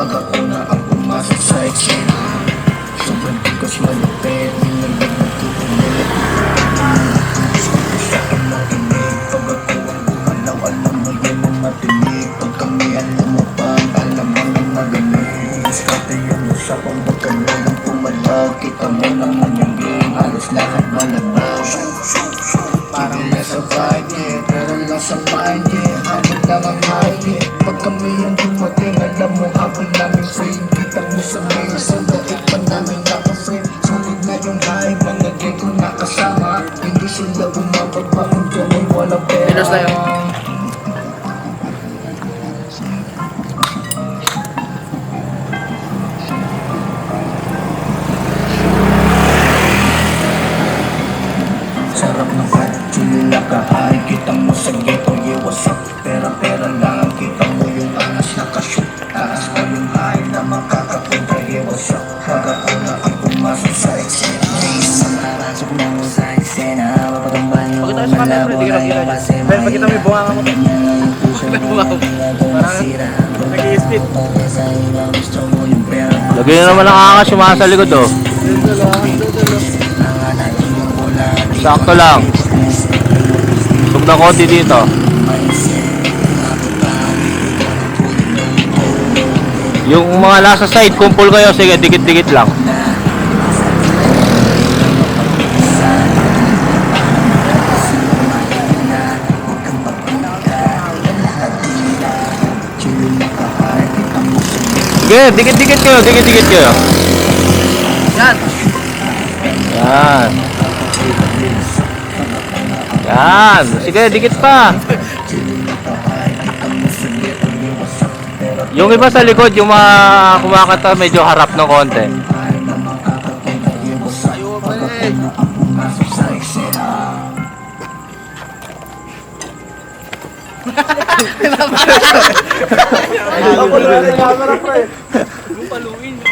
pag ako na ang pumasok sa eksena. Sobrang tikas malupit, nilagay ng tutulit. Gusto siya ang makinig, pag ako ang gumalaw, alam mo yan ang matinig. Pag kami alam mo pa, alam mo nang magaling. Diskarte yun mo siya kung ba't ka na lang pumalag. Kita mo naman yung game, halos lahat malabas. Parang nasa vibe, yeah, pero lang sa mind, yeah. Hanip lang ang high, yeah. Pag kami ang dumating, alam mo habang namin frame. Kita mo sa mail, sa daig pa namin naka-frame. Sulit na yung high, mga gay ko nakasama. Hindi sila bumababa kung dyan ay walang pera. Pinos na yun. Sarap ng kahit chilla ka ay kita mo sa ghetto, yeah, what's up? Pera-pera lang, kita mo yung anas nakashoot. Taas pa yung high na makakapunta, yeah, what's up? Pag ako na ang pumasok sa eksena. Papasok na ako sa eksena, mapatumban yung Pagkita sa camera, pre, di ka nakita niya. Pero pagkita mo yung bunganga mo. Nag-i-spit. Lagyan nyo naman ang angas yung mga sa likod, oh. Sakto lang. Sug na konti dito. Yung mga nasa side, kumpul kayo. Sige, dikit-dikit lang. Sige, dikit-dikit kayo. Dikit-dikit kayo. Yan. Yan. Yan. Sige, dikit pa. Yung iba sa likod, yung mga kumakanta medyo harap ng konti. Ayaw pa eh. Ako na yung camera, pre. Paluin.